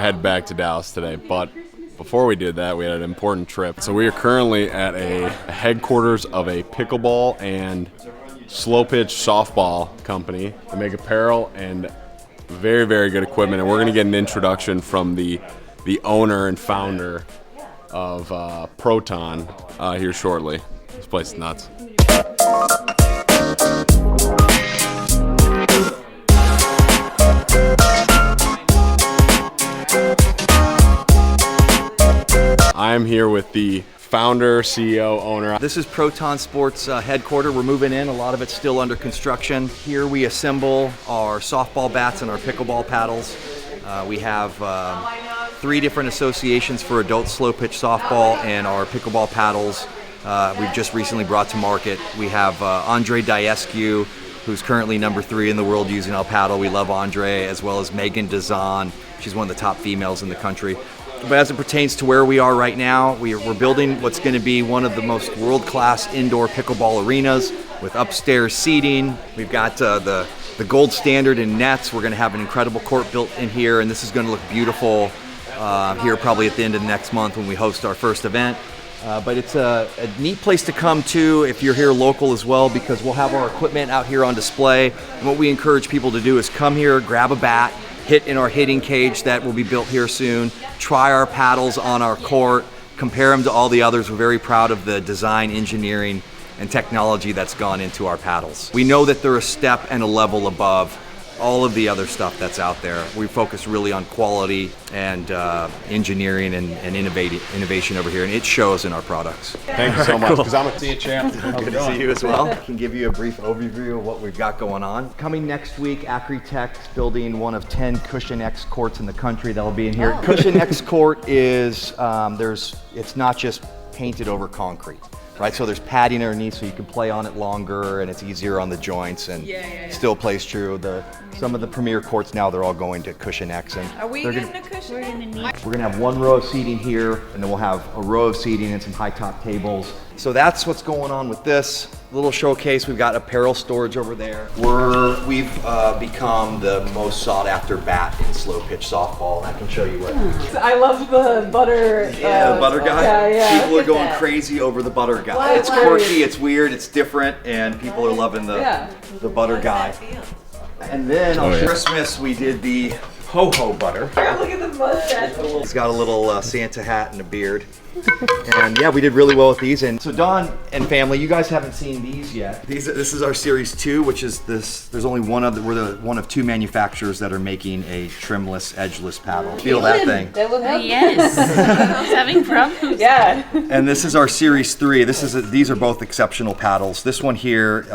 head back to Dallas today, but before we did that, we had an important trip. So we are currently at a headquarters of a pickleball and slow pitch softball company. They make apparel and very, very good equipment, and we're going to get an introduction from the owner and founder of Proton here shortly. This place is nuts. I'm here with the founder, CEO, owner. This is Proton Sports headquarters. We're moving in. A lot of it's still under construction. Here we assemble our softball bats and our pickleball paddles. We have 3 different associations for adult slow pitch softball and our pickleball paddles. We've just recently brought to market. We have Andre Diescu, who's currently number 3 in the world using our paddle. We love Andre, as well as Megan Dazan. She's one of the top females in the country. But as it pertains to where we are right now, we're building what's going to be one of the most world-class indoor pickleball arenas with upstairs seating. We've got the gold standard in nets. We're going to have an incredible court built in here, and this is going to look beautiful here probably at the end of next month when we host our first event. But it's a neat place to come to if you're here local as well, because we'll have our equipment out here on display. And what we encourage people to do is come here, grab a bat, hit in our hitting cage that will be built here soon, try our paddles on our court, compare them to all the others. We're very proud of the design, engineering, and technology that's gone into our paddles. We know that they're a step and a level above all of the other stuff that's out there. We focus really on quality and engineering and innovation over here, and it shows in our products. Thank you so much. Because I'm a see you, champ. Good to see you as well. I can give you a brief overview of what we've got going on. Coming next week, Acritech's building one of 10 Cushion X courts in the country that'll be in here. Oh. Cushion X court is it's not just painted over concrete. Right, so there's padding underneath so you can play on it longer and it's easier on the joints and still plays true. Some of the premier courts now, they're all going to Cushion X. And are we getting a cushion? We're gonna have 1 row of seating here, and then we'll have a row of seating and some high top tables. So that's what's going on with this little showcase. We've got apparel storage over there. We've become the most sought after bat in slow pitch softball. I can show you what. I love the butter. The butter guy. Yeah. People are going crazy over the butter guy. It's quirky, it's weird, it's different, and people are loving the butter guy. And then on Christmas we did the ho-ho butter. Look at the mustache. He's got a little Santa hat and a beard. And yeah, we did really well with these. And so Don and family, you guys haven't seen these yet. This is our Series 2, which is this. There's only one of one of 2 manufacturers that are making a trimless, edgeless paddle. Feel that thing? They look yes. I was having problems. Yeah. And this is our Series 3. These are both exceptional paddles. This one here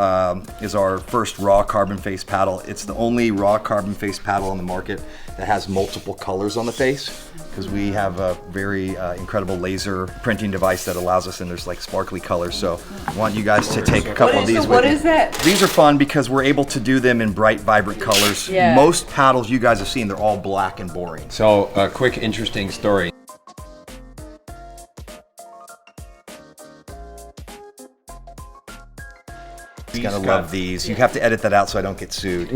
is our first raw carbon face paddle. It's the only raw carbon face paddle on the market that has multiple colors on the face, because we have a very incredible laser printing device that allows us, and there's like sparkly colors. So I want you guys to take a couple of these with you. What is that? These are fun because we're able to do them in bright, vibrant colors. Yeah. Most paddles you guys have seen, they're all black and boring. So a quick interesting story. You gotta love these. You have to edit that out so I don't get sued.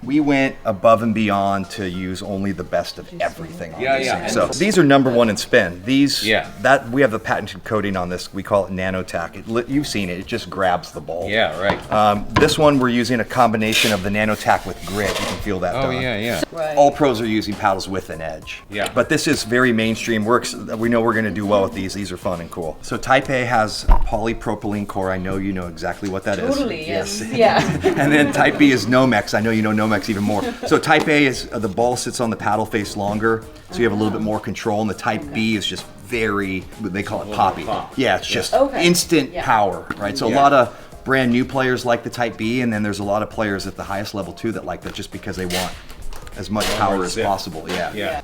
We went above and beyond to use only the best of everything on these things. So these are #1 in spin. These, we have the patented coating on this. We call it NanoTac. You've seen it. It just grabs the ball. Yeah, right. This one we're using a combination of the NanoTac with grit. You can feel that. Oh, yeah. Right. All pros are using paddles with an edge. Yeah. But this is very mainstream. We know we're going to do well with these. These are fun and cool. So Type A has a polypropylene core. I know you know exactly what that is. Totally, yes. Yeah. And then Type B is Nomex. I know you know Nomex even more. So Type A is the ball sits on the paddle face longer, so you have a little bit more control. And the Type B is just very, they call it poppy. Yeah, it's just instant power, right? So a lot of brand new players like the Type B, and then there's a lot of players at the highest level too that like that just because they want as much power as possible.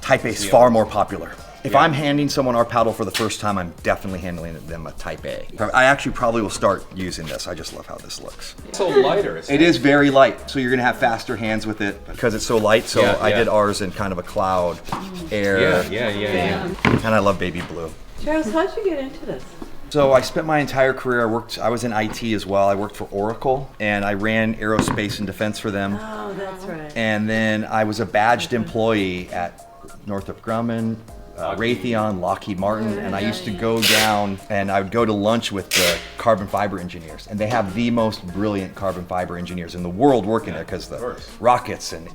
Type A is far more popular. If I'm handing someone our paddle for the first time, I'm definitely handing them a Type A. I actually probably will start using this. I just love how this looks. It's so lighter. It is very light, so you're gonna have faster hands with it because it's so light. So I did ours in kind of a cloud air. Yeah. And I love baby blue. Charles, how'd you get into this? So I spent my entire career, I was in IT as well. I worked for Oracle, and I ran aerospace and defense for them. Oh, that's right. And then I was a badged employee at Northrop Grumman, Raytheon, Lockheed Martin, and I used to go down and I would go to lunch with the carbon fiber engineers, and they have the most brilliant carbon fiber engineers in the world working there because the rockets and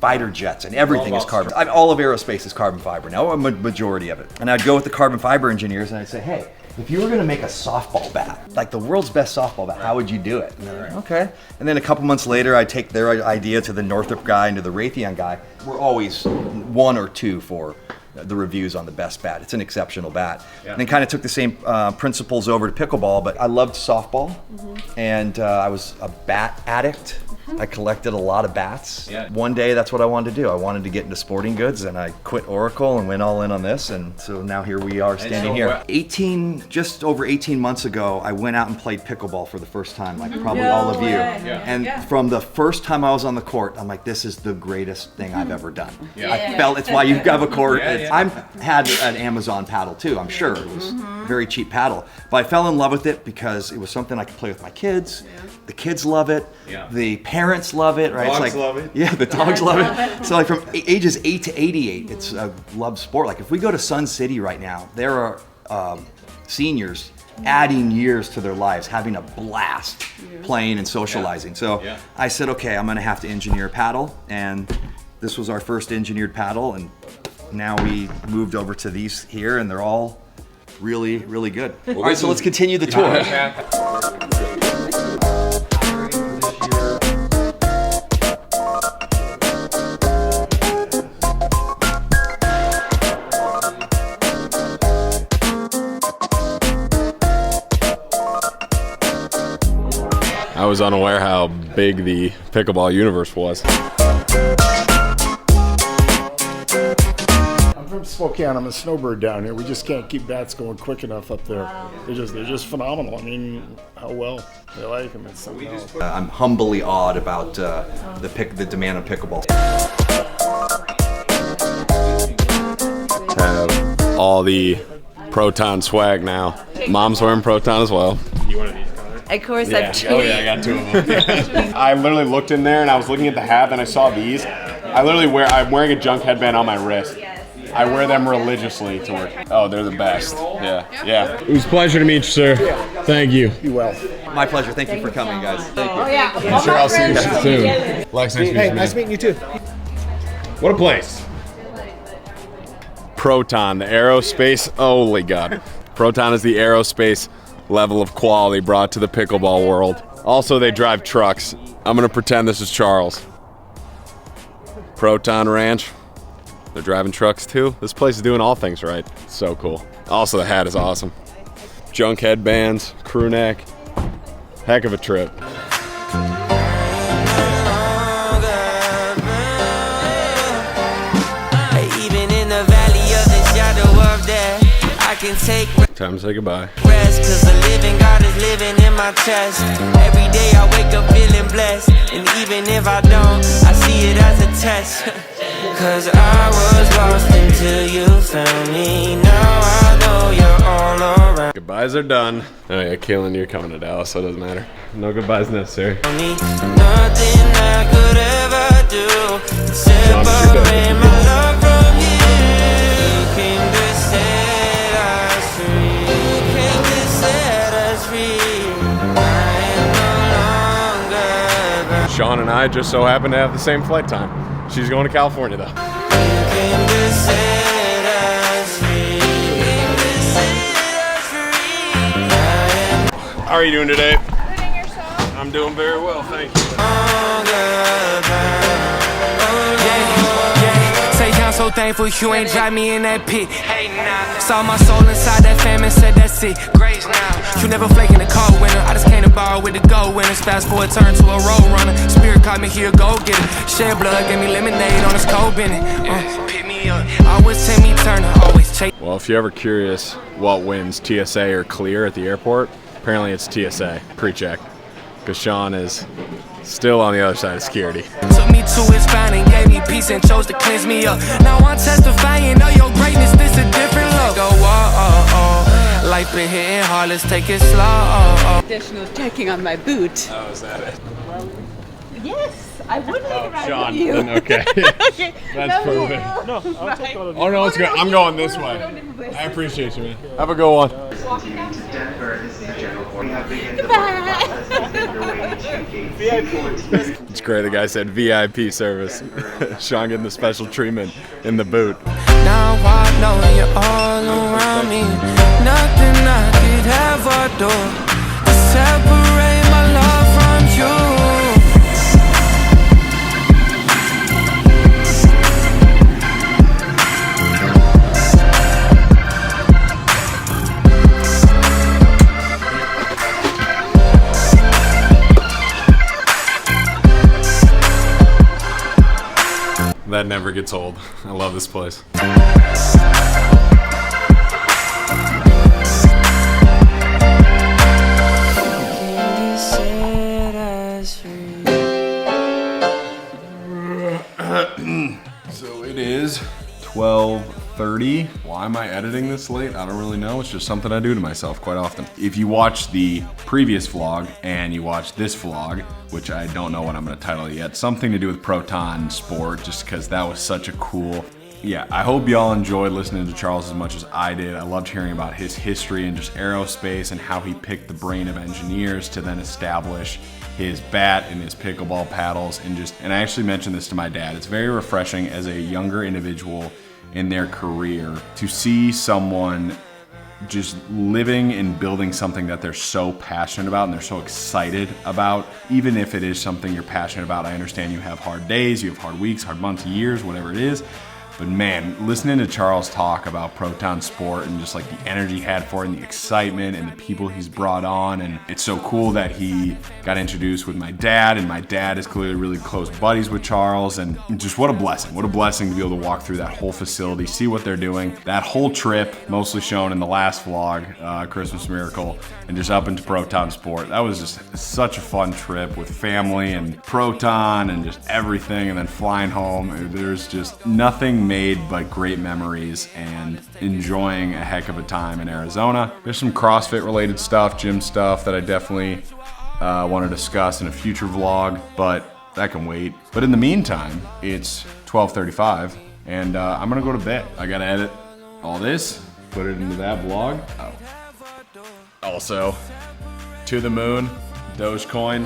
fighter jets and everything is carbon. All of aerospace is carbon fiber now, a majority of it. And I'd go with the carbon fiber engineers and I'd say, hey, if you were going to make a softball bat, like the world's best softball bat, how would you do it? And they're like, okay. And then a couple months later, I'd take their idea to the Northrop guy and to the Raytheon guy. We're always 1 or 2 for the reviews on the best bat. It's an exceptional bat. Yeah. And then kind of took the same principles over to pickleball, but I loved softball, and I was a bat addict. I collected a lot of bats. Yeah. One day, that's what I wanted to do. I wanted to get into sporting goods, and I quit Oracle and went all in on this, and so now here we are standing here. Just over 18 months ago, I went out and played pickleball for the first time, like probably all of you. Yeah. And from the first time I was on the court, I'm like, this is the greatest thing I've ever done. Yeah. I felt, it's why you have a court. I've had an Amazon paddle too, I'm sure. It was a very cheap paddle, but I fell in love with it because it was something I could play with my kids. The kids love it. The parents love it, right? Dogs love it. Yeah, the dogs love it. So like from ages 8 to 88, it's a love sport. Like if we go to Sun City right now, there are seniors adding years to their lives, having a blast playing and socializing. So I said, okay, I'm gonna have to engineer a paddle, and this was our first engineered paddle, and now we moved over to these here, and they're all really, really good. All right, so let's continue the tour. I was unaware how big the pickleball universe was. I'm from Spokane. I'm a snowbird down here. We just can't keep bats going quick enough up there. They're just phenomenal. I mean, how well they like them. It's something else. I'm humbly awed about the demand of pickleball. Have all the Proton swag now. Mom's wearing Proton as well. You one of these, Connor? Of course, I've Oh yeah, I got 2 of them. I literally looked in there and I was looking at the hat and I saw these. I'm wearing a junk headband on my wrist. I wear them religiously to work. Oh, they're the best. Yeah. It was a pleasure to meet you, sir. Thank you. Be well. My pleasure. Thank you for coming, guys. Thank you. I'm sure I'll see you soon. Lex, Nice meeting you too. What a place. Proton, the aerospace. Holy God. Proton is the aerospace level of quality brought to the pickleball world. Also, they drive trucks. I'm going to pretend this is Charles. Proton Ranch. They're driving trucks too. This place is doing all things right. It's so cool. Also, the hat is awesome. Junk headbands, crew neck. Heck of a trip. Even in the valley of the shadow of death, I can take Time to say goodbye. rest, cause the living God is living in my chest. Every day I wake up feeling blessed, and even if I don't, I see it as a test. Cause I was lost until you found me. Now I know you're all around Goodbyes are done. Oh yeah, Kaylin, you're coming to Dallas, so it doesn't matter. No goodbyes necessary. me. Nothing I could ever do separate my love from you. You came to set us free. You came to set us free. I am no longer. Sean and I just so happen to have the same flight time. She's going to California though. You came to set us free. You came to set us free. How are you doing today? Good, and yourself? I'm doing very well, thank you. Say I'm so thankful you ain't drive me in that pit. Hey now, saw my soul inside that famine, said that's it. Grace now, you never flake in the cold winter. I just came to borrow with the gold winners. Fast forward, turn to a road runner. Spirit caught me here, go get it. Shed blood, gave me lemonade on this cold Bennett. Pick me up, always take me Turner, always chase. Well, if you're ever curious what wins, TSA or clear at the airport, apparently it's TSA, pre-check, because Sean is still on the other side of security. Took me to his spine and gave me peace and chose to cleanse me up. Now I'm testifying of your greatness, this a different look. Go, life been hitting hard, let's take it slow. Additional checking on my boot. Oh, is that it? Yes, I would make it right Sean, with you. then okay. Okay. That's No, perfect. No, I'll take all of you. Oh no, it's good. I'm going this way. I appreciate you, man. Have a good one. It's great. The guy said VIP service. Sean getting the special treatment in the boot. Now I know you're all around me. Nothing I could ever do to separate my love from you. That never gets old. I love this place. So it is 12:30. Why am I editing this late? I don't really know. It's just something I do to myself quite often. If you watch the previous vlog and you watch this vlog, which I don't know what I'm going to title it yet, something to do with Proton Sport, just because that was such a cool... Yeah, I hope y'all enjoyed listening to Charles as much as I did. I loved hearing about his history in just aerospace and how he picked the brain of engineers to then establish his bat and his pickleball paddles, and I actually mentioned this to my dad. It's very refreshing as a younger individual in their career to see someone just living and building something that they're so passionate about and they're so excited about. Even if it is something you're passionate about, I understand you have hard days, you have hard weeks, hard months, years, whatever it is. But man, listening to Charles talk about Proton Sport and just like the energy he had for it and the excitement and the people he's brought on, and it's so cool that he got introduced with my dad, and my dad is clearly really close buddies with Charles, and just what a blessing to be able to walk through that whole facility, see what they're doing. That whole trip, mostly shown in the last vlog, Christmas Miracle, and just up into Proton Sport. That was just such a fun trip with family and Proton and just everything, and then flying home. There's just nothing made but great memories and enjoying a heck of a time in Arizona. There's some CrossFit related stuff, gym stuff that I definitely want to discuss in a future vlog, but that can wait. But in the meantime, it's 12:35 and I'm gonna go to bed. I gotta edit all this, put it into that vlog. Oh. Also, to the moon, Dogecoin.